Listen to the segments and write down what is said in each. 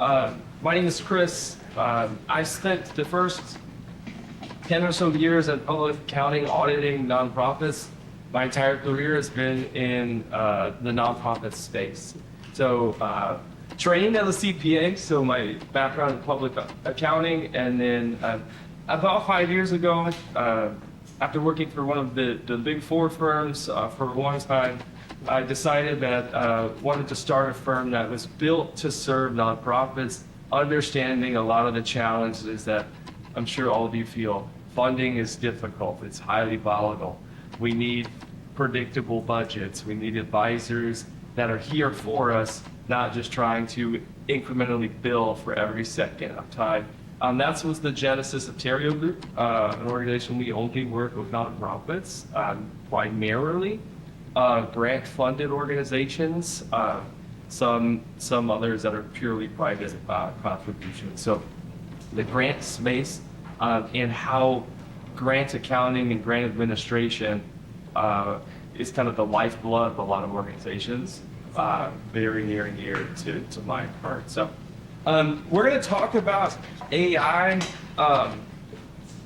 My name is Chris. I spent the first 10 or so years in public accounting, auditing nonprofits. My entire career has been in the nonprofit space. So trained as a CPA, so my background in public accounting, and then about 5 years ago, after working for one of the big four firms for a long time, I decided that I wanted to start a firm that was built to serve nonprofits, understanding a lot of the challenges that I'm sure all of you feel. Funding is difficult, it's highly volatile. We need predictable budgets. We need advisors that are here for us, not just trying to incrementally bill for every second of time. That was the genesis of Tereo Group, an organization we only work with nonprofits, primarily grant-funded organizations, some others that are purely private contributions. So the grant space and how grant accounting and grant administration is kind of the lifeblood of a lot of organizations, very near and dear to my heart. So we're going to talk about AI,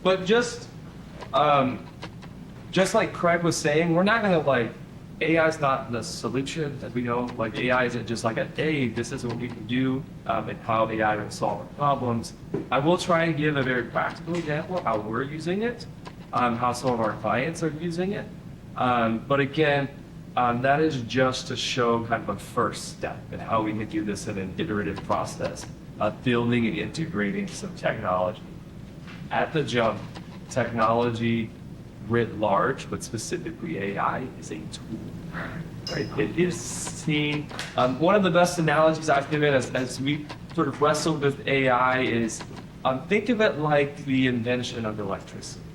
but just like Craig was saying, we're not going to AI is not the solution. As we know, AI isn't just hey, this is what we can do, and how AI will solve our problems. I will try and give a very practical example of how we're using it, how some of our clients are using it. But again, that is just to show kind of a first step in how we can do this in an iterative process of building and integrating some technology. At the jump, technology writ large, but specifically AI, is a tool. Right? It is seen. One of the best analogies I've given as we sort of wrestled with AI is think of it like the invention of electricity.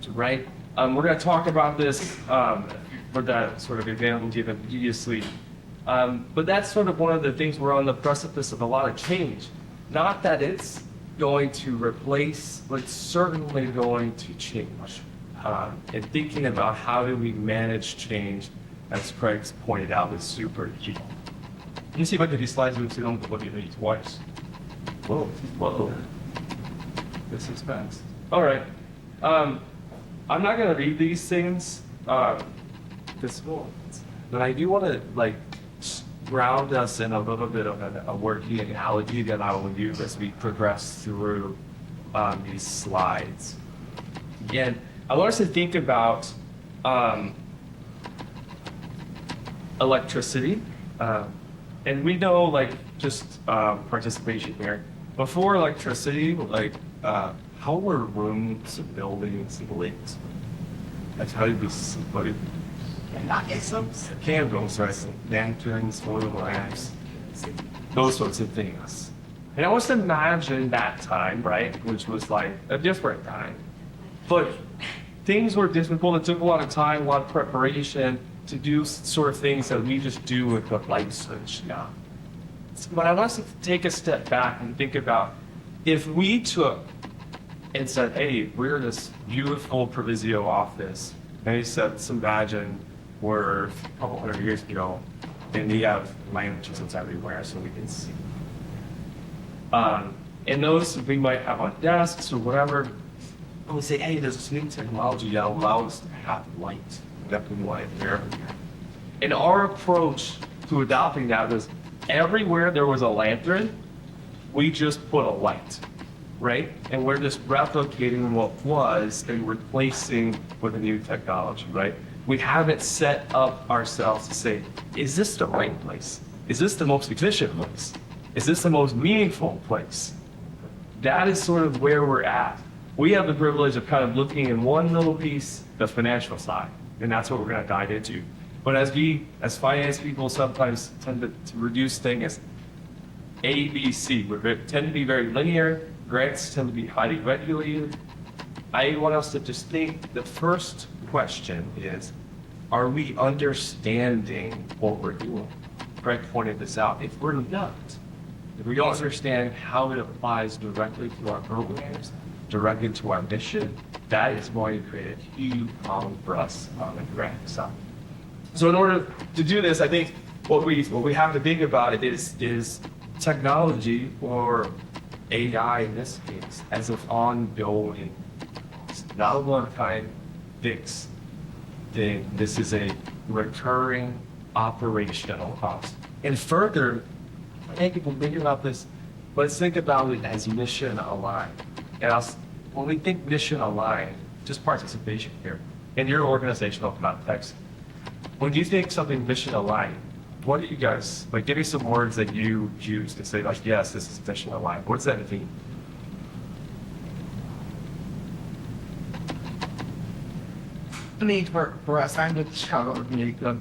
Right? We're going to talk about this for that sort of example given previously. But that's sort of one of the things we're on the precipice of a lot of change. Not that it's going to replace, but it's certainly going to change. And thinking about how do we manage change, as Craig's pointed out, is super key. Let me see if I can do these slides so don't look at me twice. Whoa. This is fast. All right. I'm not going to read these things this morning, but I do want to ground us in a little bit of a working analogy that I will use as we progress through these slides. Again, I want us to think about electricity, and we know just participation here. Before electricity, how were rooms and buildings lit? How did we sleep? Candles, right? Lanterns, oil lamps, those sorts of things. And I want to imagine that time, right, which was a different time. But things were difficult. It took a lot of time, a lot of preparation to do sort of things that we just do with the light switch now. But I want us to take a step back and think about if we took and said, hey, we're in this beautiful Provisio office, and he said, let's imagine we're a couple hundred years ago, and we have lanterns everywhere so we can see. And those we might have on desks or whatever. And we say, hey, there's this new technology that allows us to have light. Definitely light there. And our approach to adopting that was everywhere there was a lantern, we just put a light, right? And we're just replicating what was and replacing with a new technology, right? We haven't set up ourselves to say, is this the right place? Is this the most efficient place? Is this the most meaningful place? That is sort of where we're at. We have the privilege of kind of looking in one little piece, the financial side, and that's what we're going to dive into. But as finance people, sometimes tend to reduce things as A, B, C. We tend to be very linear. Grants tend to be highly regulated. I want us to just think the first question is, are we understanding what we're doing? Craig pointed this out. If we're not, if we don't understand how it applies directly to our programs, directly to our mission, that is going to create a huge problem for us on the grant side. So in order to do this, I think what we have to think about it is technology, or AI in this case, as an ongoing, it's not a one-time fix thing. This is a recurring operational cost. And further, I think people think about this, let's think about it as mission aligned. And when we think mission aligned, just participation here, in your organizational context, when you think something mission aligned, what do you guys, like, give me some words that you use to say, like, yes, this is mission aligned. What does that mean? I mean, for us, I'm with Chicago,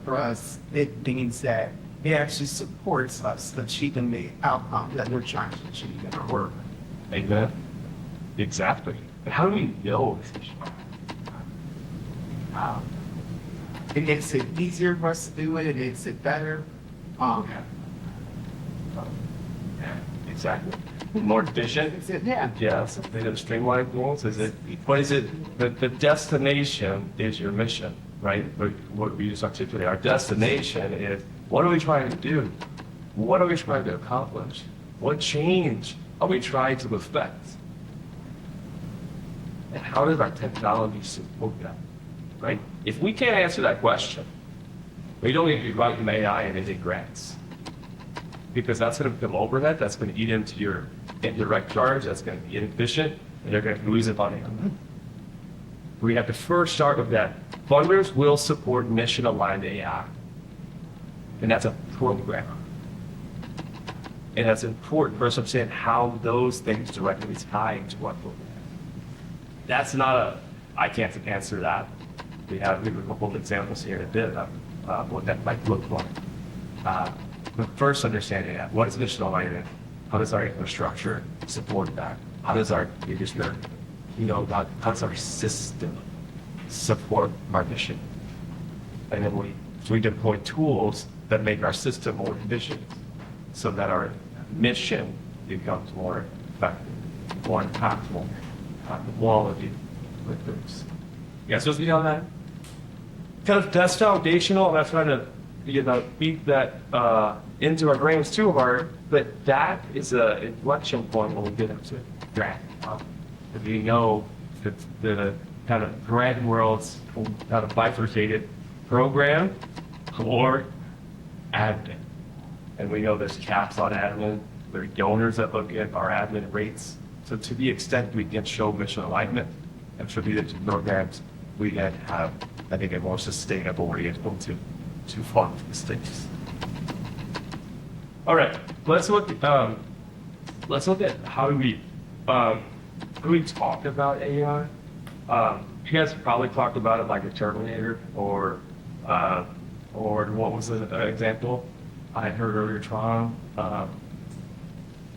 for us, it means that it actually supports us achieving the outcome that we're trying to achieve in our work. Amen. Exactly. But how do we know this? It makes it easier for us to do it. It makes it better. Exactly. More efficient. Yeah. Yes. They have streamlined goals. Is it? What is it? The destination is your mission, right? What we just articulated. Our destination is, what are we trying to do? What are we trying to accomplish? What change are we trying to affect? And how does our technology support that? Right? If we can't answer that question, we don't need to be writing AI and into grants. Because that's going to become overhead, that's going to eat into your indirect charge, that's going to be inefficient, and you're going to lose money. We have to first start with that. Funders will support mission-aligned AI. And that's a program. And that's important for us to understand how those things directly tie into what program. That's not I can't answer that. We have a couple of examples here in a bit of what that might look like. But first understanding that, what is mission alignment? How does our infrastructure support that? How does our how does our system support our mission? And then we deploy tools that make our system more efficient so that our mission becomes more effective, more impactful, quality with things. You guys with me on that? Kind of that's foundational, and I'm trying to beat that into our brains too hard, but that is an inflection point when we get into grant. If you know that the kind of grant world's kind of bifurcated program or admin. And we know there's caps on admin. There are donors that look at our admin rates. So to the extent we can show mission alignment and for these programs, we can have, I think, a more sustainable way to fund these things. All right, let's look at how do we talk about AI. You guys probably talked about it like a Terminator, or what was the example I heard earlier, Tron.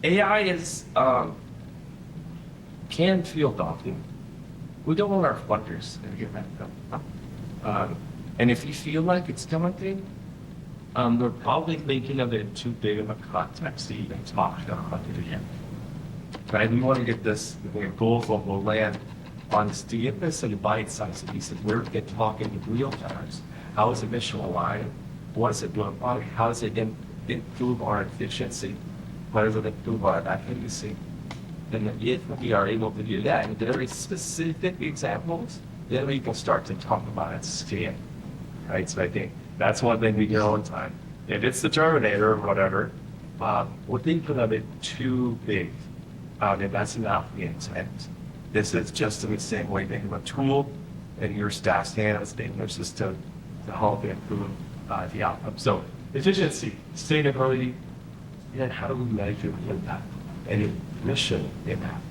AI is can feel daunting. We don't want our funders to get that done. And if you feel like it's daunting, they're probably thinking of it in too big of a context to even talk about it again. Right? We want to get this goal from the land on this, to get this in bite-sized pieces. We're talking in real times. How is it mission aligned? What is it doing? How does it improve our efficiency? How does it improve our accuracy? And if we are able to do that in very specific examples, then we can start to talk about it scale. Right? So I think that's one thing we hear all the time. If it's the Terminator or whatever, we're thinking of it too big. And that's not the intent. This is just in the same way think of a tool in your staff's hands, in your system to help improve the outcome. So efficiency, sustainability, and how do we measure the impact? And mission impact.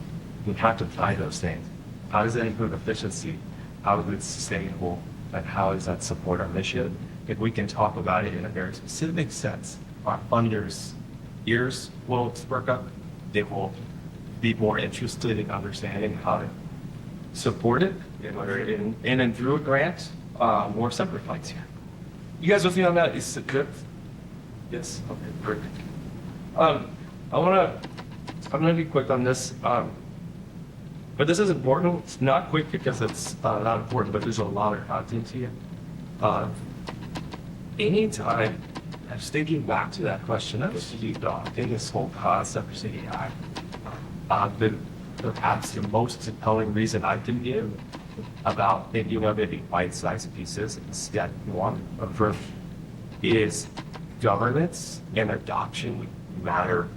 We have to tie those things. How does that improve efficiency? How is it sustainable? And how does that support our mission? If we can talk about it in a very specific sense, our funders' ears will perk up. They will be more interested in understanding how to support it, whether in and through a grant, or separate flights here. You guys with me on that? Is it good? Yes? Okay, perfect. I'm gonna be quick on this, but this is important. It's not quick because it's not important, but there's a lot of content here. Anytime I was thinking back to that question. I was in this whole concept of AI. Perhaps the most compelling reason I can give about thinking of it in bite-sized pieces instead one approach is governance and adoption matter.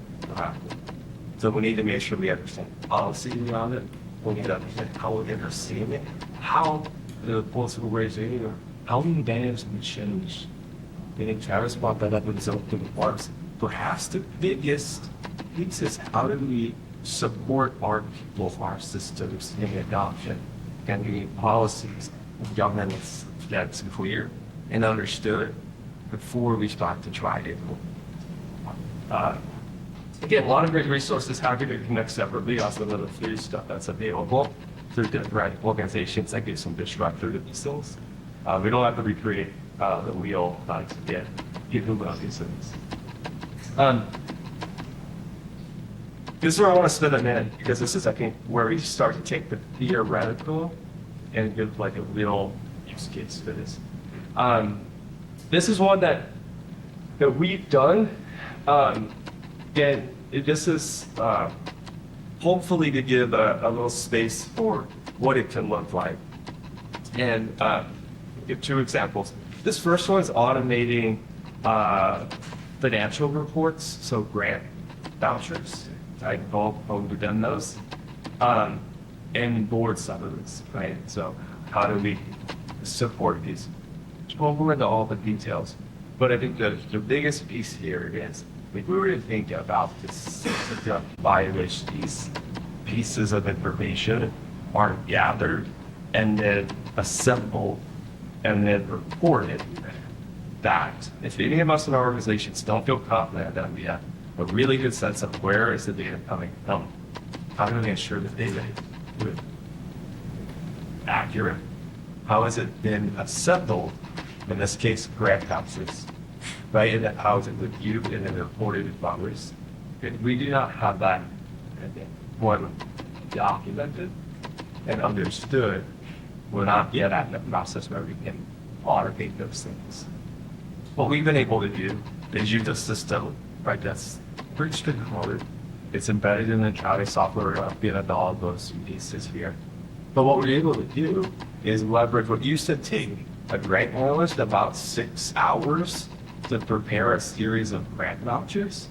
So we need to make sure we understand policy around it. We need to understand how we're seeing it, how the political regime, how we manage and change. Getting Travis brought that up in his opening remarks. Perhaps the biggest piece is how do we support our people, our systems in adoption, and the policies, governance that's clear and understood before we start to try it. Again, a lot of great resources happy to connect separately. Also, the free stuff that's available through different organizations that get some disruptive themselves. We don't have to recreate the wheel to get people about these things. This is where I want to spend a minute because this is, I think, where we start to take the theoretical and give like a real use case for this. This is one that we've done, and this is hopefully to give a little space for what it can look like. And give two examples. This first one is automating financial reports, so grant vouchers. I know we've done those, and board summaries, right? So how do we support these? We'll go into all the details, but I think the biggest piece here is if we were to think about this system by which these pieces of information are gathered and then assembled and then reported, that if any of us in our organizations don't feel confident that we have a really good sense of where is the data coming from, how do we ensure the data is accurate? How has it been assembled? In this case, grant vouchers, right? And then how is it reviewed and then reported in vouchers? If we do not have that one documented and understood, we're not yet at the process where we can automate those things. What we've been able to do is use a system, right? That's pretty straightforward. It's embedded in the Trellus software, given all those pieces here. But what we're able to do is leverage what used to take a grant analyst about 6 hours to prepare a series of grant vouchers,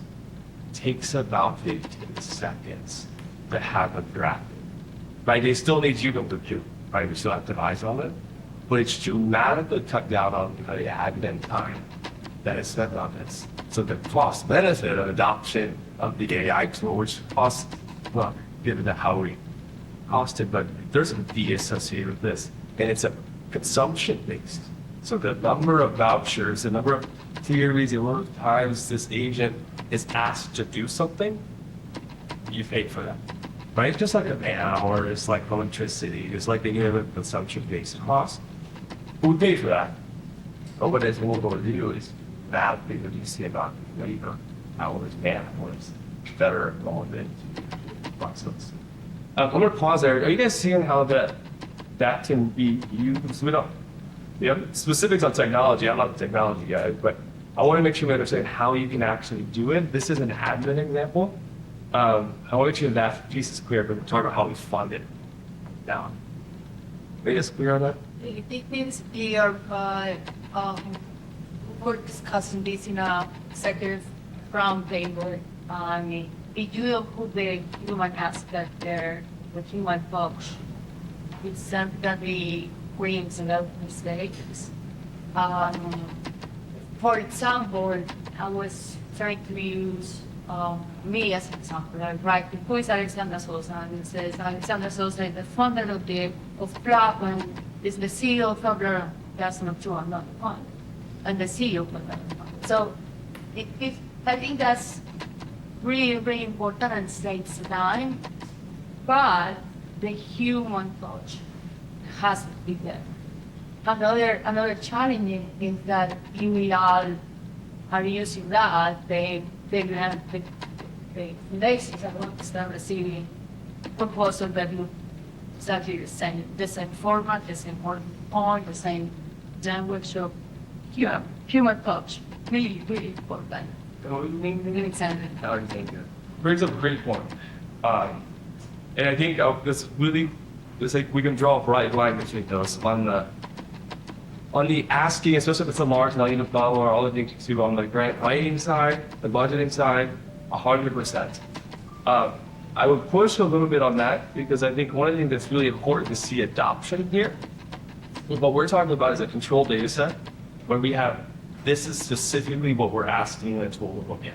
takes about 15 seconds to have a draft. Right? They still need human compute, right? We still have to advise on it, but it's dramatically cut down on the admin time that is spent on this. So the cost benefit of adoption of the AI tool, which costs, well, given to how we cost it, but there's a fee associated with this, and it's a consumption based. So the number of vouchers, the number of theories, the number of times this agent is asked to do something, you pay for that, right? Just like a man or it's like electricity, it's like the consumption based cost. We pay for that. But what it's going to do is that thing that you see about labor, hours, man hours, better involved into process. I'm going to pause there. Are you guys seeing how that can be used? We don't, specifics on technology. I'm not the technology guy, but I want to make sure we understand how you can actually do it. This is an admin example. I want to make sure that piece is clear, but we're talking about how we fund it down. Are you guys clear on that? It means we are we're discussing this in a second round table. We do put the human aspect there, the human touch. It's something that we brings a lot of mistakes. For example, I was trying to use me as an example. I write who is Alexander Sosa, and it says Alexander Sosa is the founder of Club and is the CEO of Club. That's not true, I'm not the founder. And the CEO of Club. So I think that's really, really important and saves time, but the human touch has to be there. Another challenge is that if we all are using that, the places that want to start receiving proposals that look exactly the same format, the same point, the same language. So human touch really, really important. Really excited. Brings up a great point. And I think this really, it's like we can draw a bright line between those on the asking, especially if it's a large $1 million or all the things you do on the grant writing side, the budgeting side, 100%. I would push a little bit on that because I think one of the things that's really important to see adoption here. What we're talking about is a controlled data set where we have, this is specifically what we're asking the tool to look at,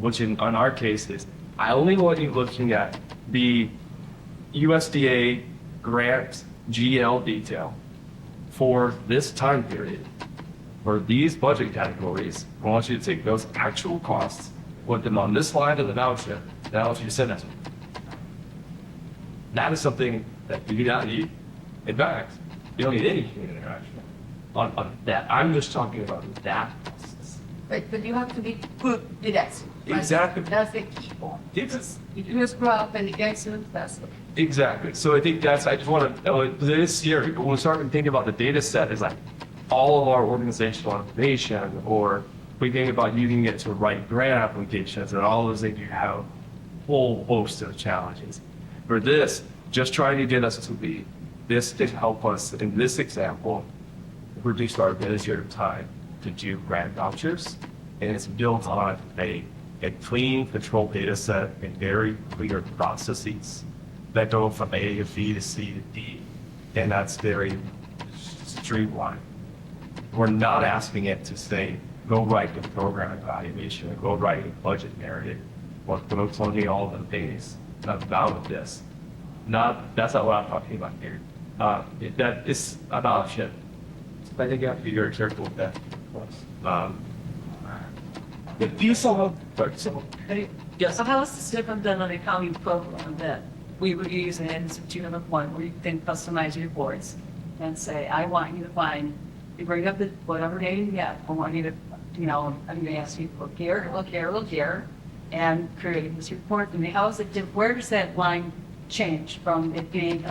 which in our case is, I only want you looking at the USDA grant GL detail for this time period, for these budget categories. I want you to take those actual costs, put them on this line of the voucher, and I want you to send that to me. That is something that you do not need. In fact, you don't need any human interaction on that. I'm just talking about that process. But you have to be good with that. Right? Exactly. That's the key point. It's, You just grow up and get some faster. exactly. So I think that's, I just want to, this year, when we start to think about the data set, is like all of our organizational information, or we think about using it to write grant applications and all those things, you have a whole host of challenges. For this, just trying to get us to be, this to help us, in this example, reduce our administrative time to do grant vouchers. And it's built on a clean control data set and very clear processes that go from A to B to C to D. And that's very streamlined. We're not asking it to say, go write the program evaluation, or go write a budget narrative, or go tell me all the things about this. That's not what I'm talking about here. That is an option. I think you have to be very careful with that. If these all, Yes, so how is this different than an accounting program that we would use in Institute of One, where you can customize your reports and say, I want you to find, you bring up the whatever data you get, I want you to, I'm going to ask you to look here, look here, look here, and create this report. I mean, how is it, where does that line change from it being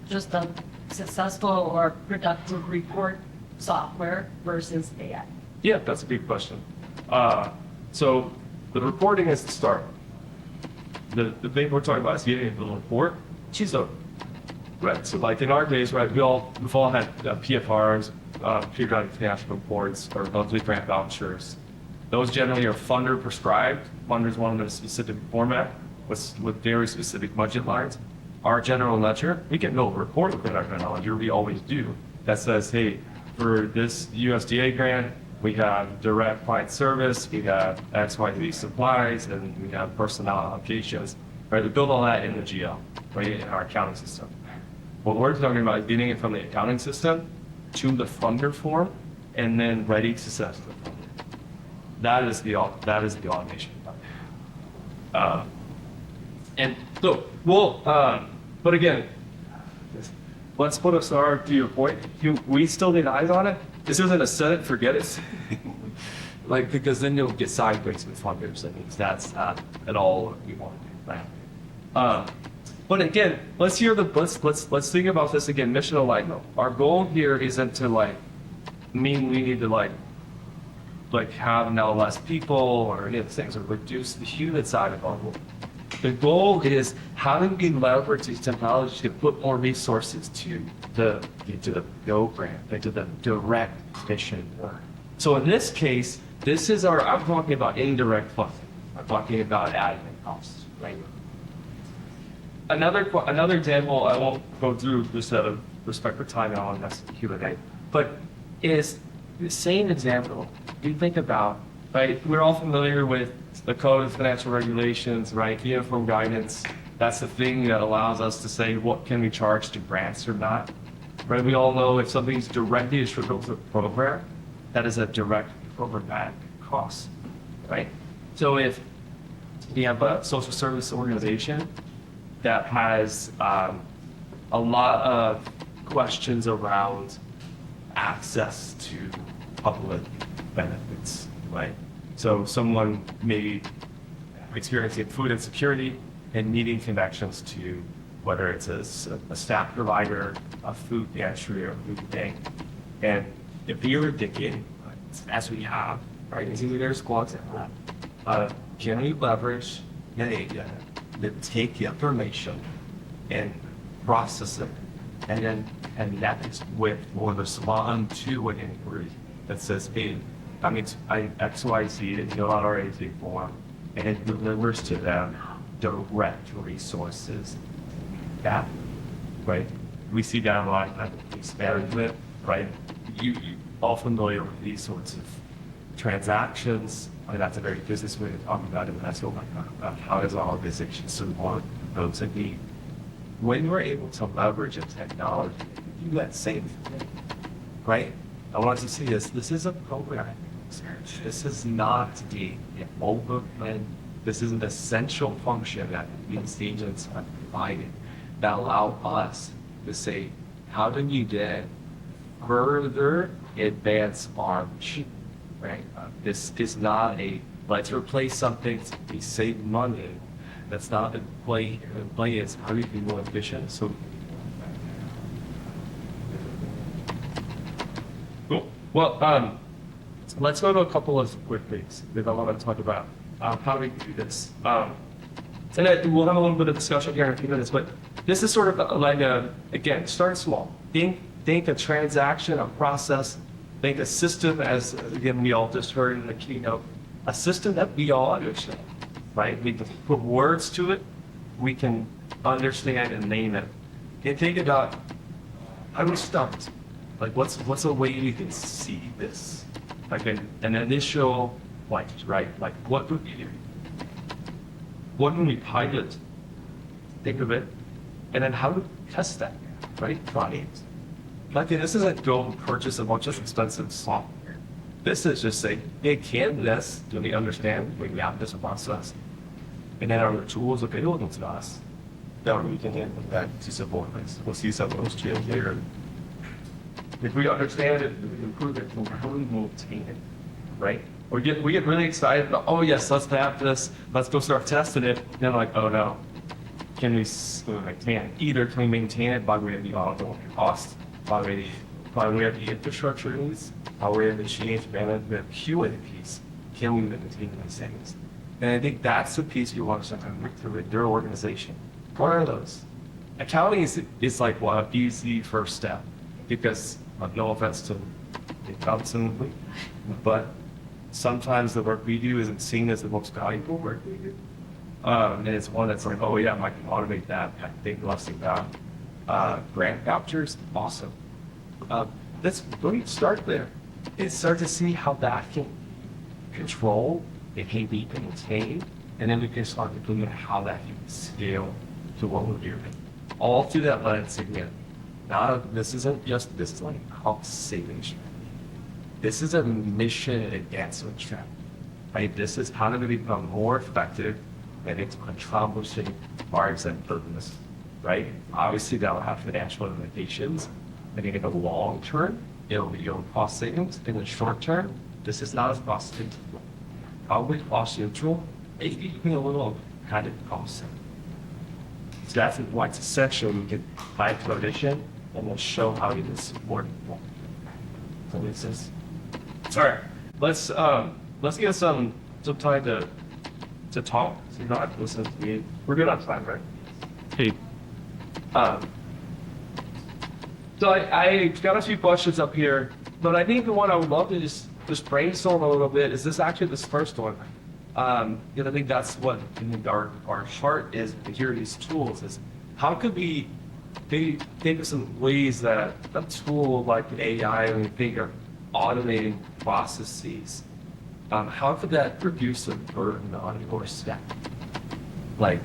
just a successful or productive report software versus AI? yeah, that's a big question. So the reporting is the start. The thing we're talking about is getting the report. So, right. So like in our case, right, we've all had PFRs, periodic financial reports, or monthly grant vouchers. Those generally are funder prescribed. Funders want a specific format with very specific budget lines. Our general ledger, we can build a report within our general ledger. We always do. That says, hey, for this USDA grant, we have direct client service, we have XYZ supplies, and we have personnel allocations. Right, we build all that in the GL, right, in our accounting system. What we're talking about is getting it from the accounting system to the funder form, and then ready to send to the funder. That is the automation. And so, but again, let's put a star to your point. We still need eyes on it. This isn't a set it, forget it. Like, because then you'll get sideways with funders. I mean, that's not at all what we want to do, right? But again, let's think about this again, mission alignment. Our goal here isn't to mean we need to have now less people or any of the things, or reduce the human side of our work. The goal is how do we leverage these technologies to put more resources to the Go grant, to the direct mission. So in this case, I'm talking about indirect funding. I'm talking about admin costs, right? Another example, I won't go through this out of respect for time now on this Q&A, but is the same example. You think about, right, we're all familiar with the Code of Financial Regulations, right, uniform guidance. That's the thing that allows us to say what can we charge to grants or not. Right, we all know if something's directly attributable to a program, that is a direct programmatic cost, right? So if you have a social service organization that has a lot of questions around access to public benefits, right? So someone may be experiencing food insecurity and needing connections to whether it's a staff provider, a food pantry, or a food bank. And if you're thinking, as we have, right? Easy leaders, squads, can we leverage data that take the information and process it and then connect with or respond to an inquiry that says, hey, I mean, I X, Y, Z, and fill out our AZ form, and it delivers to them direct resources. Yeah, right? We see down the line, like, management, right? You all familiar with these sorts of transactions. I mean, that's a very business way to talk about it, and that's what I'm talking about. How does our organization support those in need? When we're able to leverage a technology, do that same thing, right? I want you to see this. This is a program. This is not the overhead. This is an essential function that these agents are providing that allow us to say, how do we then further advance our mission, right? This is not a let's replace something to save money. That's not the play. The play is how do we be more efficient? So, cool. Well, let's go to a couple of quick things that I want to talk about. How do we do this? And we'll have a little bit of discussion here in a few minutes, but this is sort of like again, start small. Think a transaction, a process, think a system as, again, we all just heard in the keynote, a system that we all understand, right? We can put words to it, we can understand and name it. And think about, how do we start? Like, what's a way we can see this? Like an initial, like, right? Like, what would we do? What would we pilot? Think of it. And then how do we test that, right? Try it. Like, this isn't go and purchase a bunch of expensive software. This is just say, hey, can this, do we understand, we have this process? And then are the tools available to us that we can implement that to support this? We'll see some of those change later. If we understand it, we improve it, we'll maintain it, right? We get really excited about, oh yes, let's have this, let's go start testing it. And then like, oh no, can we maintain it? Either can we maintain it by way of the ongoing cost, by way of the infrastructure needs, by way of the change management QA piece, can we maintain these things? And I think that's the piece you want to bring to your organization. What are those? Accounting is like one easy first step because no offense to the accountants, but sometimes the work we do isn't seen as the most valuable work we do. And it's one that's like, oh yeah, I can automate that. I think less about grant vouchers, awesome. Let's start there and start to see how that can control, it can be contained, and then we can start looking at how that can scale to what we're doing. All through that lens again. Now, this is like a cost saving strategy. This is a mission advancement strategy, right? This is how do we become more effective and it's accomplishing our exact purpose, right? Obviously, that'll have financial implications. I think in the long term, it'll be your cost savings. In the short term, this is not as cost neutral. Probably cost neutral, maybe even a little kind of cost saving. So that's why it's essential we can find clinician and then show how you can support people. So this is, sorry, let's get some time to talk. So you're not listening to me. We're good on time, right? Hey. So I got a few questions up here, but I think the one I would love to just brainstorm a little bit is this actually this first one. I think that's what our heart is to hear these tools is how could we maybe think of some ways that a tool like AI and we think of automating processes, how could that reduce a burden on your staff? Like,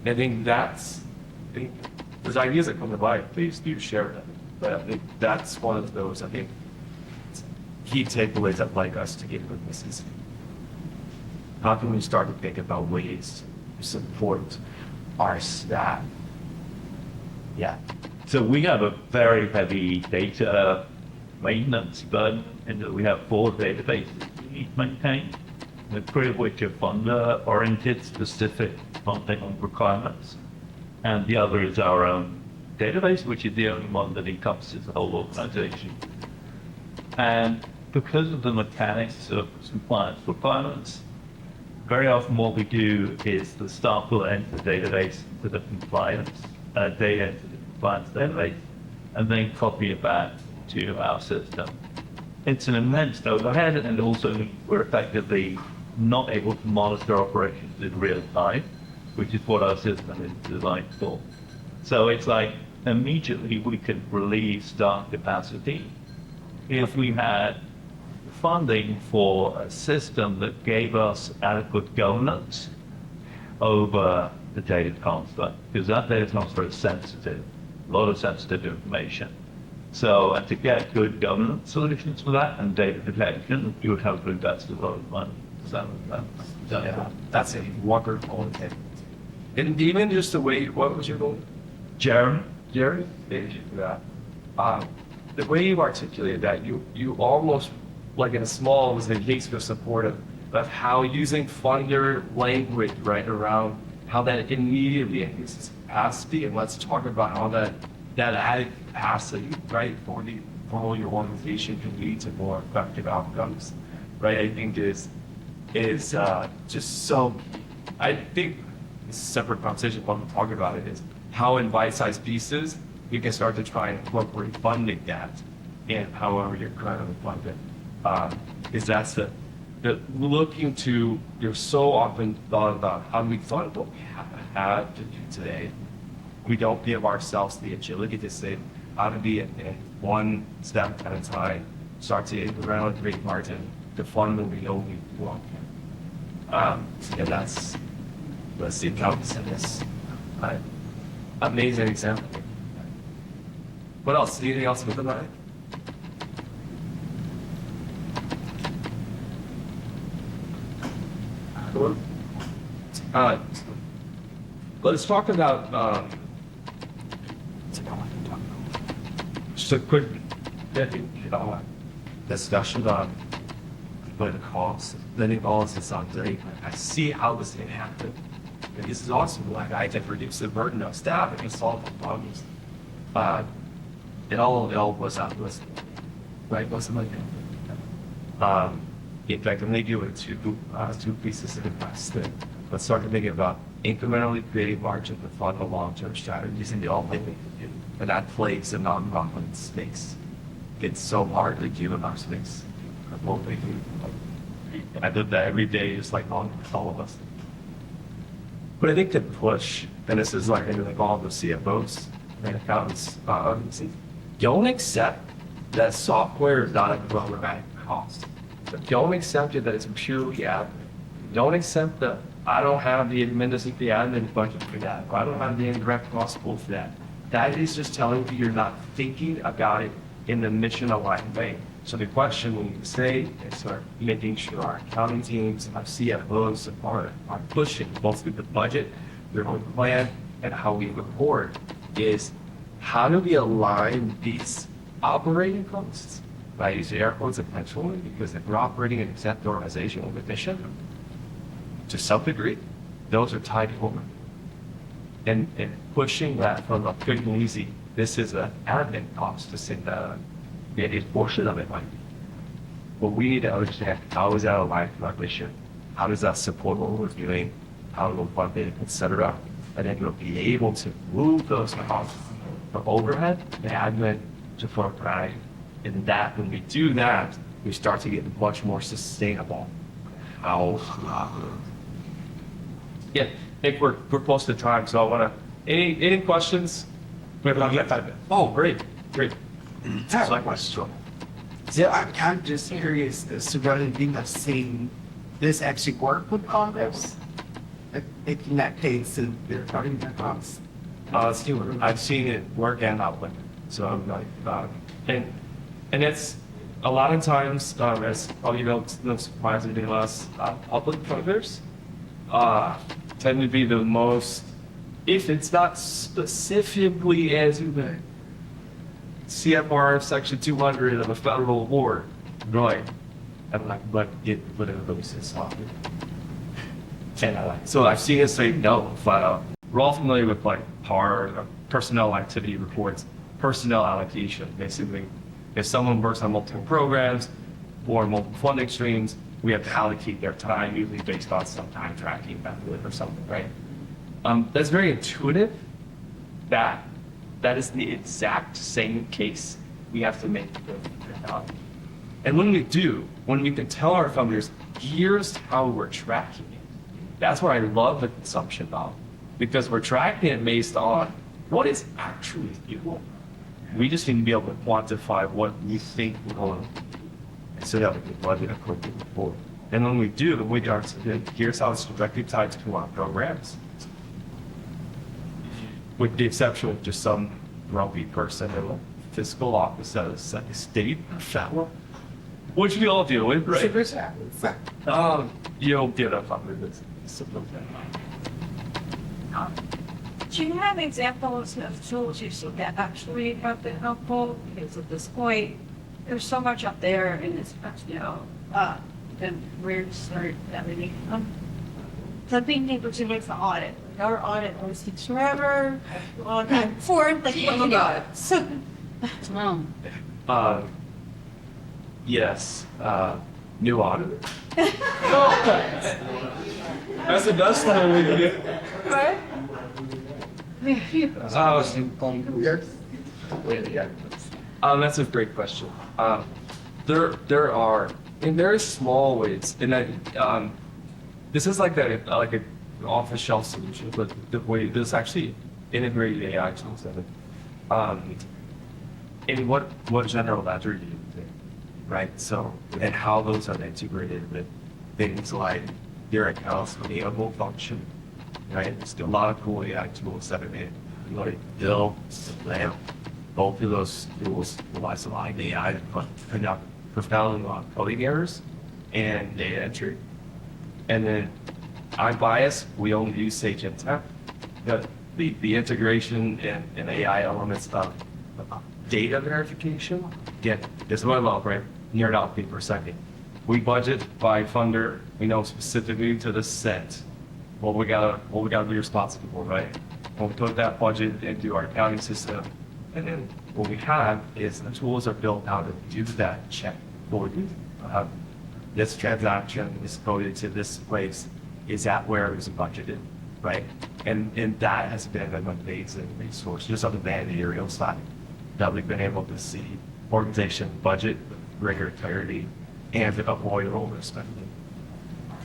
I think there's ideas that come to mind, please do share them. But I think that's one of those, I think, key takeaways I'd like us to get with this is how can we start to think about ways to support our staff? Yeah. So we have a very heavy data maintenance burden in that we have 4 databases we need to maintain, the 3 of which are funder-oriented, specific funding requirements. And the other is our own database, which is the only one that encompasses the whole organization. And because of the mechanics of compliance requirements, very often what we do is the staff will enter the database to the compliance data into the compliance database, and then copy it back to our system. It's an immense overhead, and also we're effectively not able to monitor operations in real time, which is what our system is designed for. So it's like immediately we could relieve staff capacity if we had funding for a system that gave us adequate governance over the data transfer, because that data transfer is sensitive, a lot of sensitive information. So, and to get good governance solutions for that and data protection, you would have to invest a lot of money. So, Yeah, that's a wonderful thing. And even just the way, what was your goal? Jeremy? Jerry? Thank you for that. The way you articulated that, you almost, like in a small, was a case for support of how using funder language, right, around how that immediately increases capacity, and let's talk about how that added capacity, right, for your organization can lead to more effective outcomes, right, I think is just so, I think it's a separate conversation, but I'm talking about it, is how in bite-sized pieces you can start to try and incorporate funding that in however you're trying to fund it. Is that's the looking to, you're so often thought about how do we fund what we have to do today. We don't give ourselves the agility to say how to be in one step at a time, start to around great margin to fund what we know we want. And that's the accountants in this. Amazing example. What else? Anything else with the money? Let's talk about just a quick discussion on the cost. Then it all is on great. I see how this can happen. And this is awesome. Like I can reduce the burden of staff and can solve the problems. It all was out was right, wasn't like that. In fact, I'm going to do it two pieces of advice. Let's start to think about incrementally creating margin to fund the long-term strategies and the all living. And that plays a non-profit space. It's so hard to give in our space. I did that every day, just like all of us. But I think the push, and this is like all the CFOs and accountants, don't accept that software is not a programmatic cost. Don't accept it that it's purely admin. Don't accept that I don't have the admin budget for that. Or I don't have the indirect cost pool for that. That is just telling you you're not thinking about it in the mission aligned way. So the question when you say is start making sure our accounting teams and our CFOs are pushing both with the budget, their own plan, and how we report is how do we align these operating costs? I use air quotes intentionally because if we're operating an exempt organization with a mission, to some degree, those are tied over. And pushing that from a quick and easy, this is an admin cost to send maybe a portion of it might be. But we need to understand how is that aligned with our mission? How does that support what we're doing? How we'll fund it, et cetera. And then we'll be able to move those costs from overhead to admin to programmatic. And that, when we do that, we start to get much more sustainable. Yeah, I think we're close to time, so I want to. Any questions? We have about 5 minutes. Oh, great. That's my question. So I'm kind of just curious as to whether you have seen this actually work with Congress. In that case, and they're talking about costs. I've seen it work and not work. So I'm like, and it's a lot of times, as probably no surprise to us, public funders tend to be the most, if it's not specifically as the CFR section 200 of a federal award, right? I'm like, but it literally says something. And so I've seen it say no, flat out. We're all familiar with like PAR, personnel activity reports, personnel allocation. Basically, if someone works on multiple programs, or multiple funding streams, we have to allocate their time, usually based on some time tracking method or something, right? That's very intuitive. That is the exact same case we have to make with technology. And when we can tell our funders, here's how we're tracking it. That's where I love the consumption model, because we're tracking it based on what is actually useful. We just need to be able to quantify what we think we're going to do, instead of the budget according to forward. And when we do, we are saying, here's how it's directly tied to our programs. With the exception of just some grumpy person in the fiscal office at a state fellow, which we all deal with, right? You'll get up under this. Do you have examples of tools you see that actually have been helpful? Because at this point, there's so much up there, and it's, then where to start everything. So being able to make the audit. Our audit always takes forever, long time forward, like, oh my God. So, Yes, new auditor. That's the best time we can get. right? That's a great question. There are in very small ways, and this is like an off-the-shelf solution, but the way this actually integrated AI tools in it. In what general ledger do you think, right? So, and how those are integrated with things like your accounts payable function, right? There's a lot of cool AI tools that are made. Like Bill, Lamp, both of those tools utilize a lot of AI to conduct profound coding errors and data entry. And then I'm biased, we only use Sage Intacct. The integration and AI elements of data verification, again, this is what I love, right? Nerd out me for a second. We budget by funder, we know specifically to the cent what we gotta be responsible for, right? When we put that budget into our accounting system, and then what we have is the tools are built out to do that check for you. This transaction is coded to this place, is that where it was budgeted, right? And that has been an amazing resource, just on the managerial side, that we've been able to see organization budget with rigor, clarity, and avoid overspending.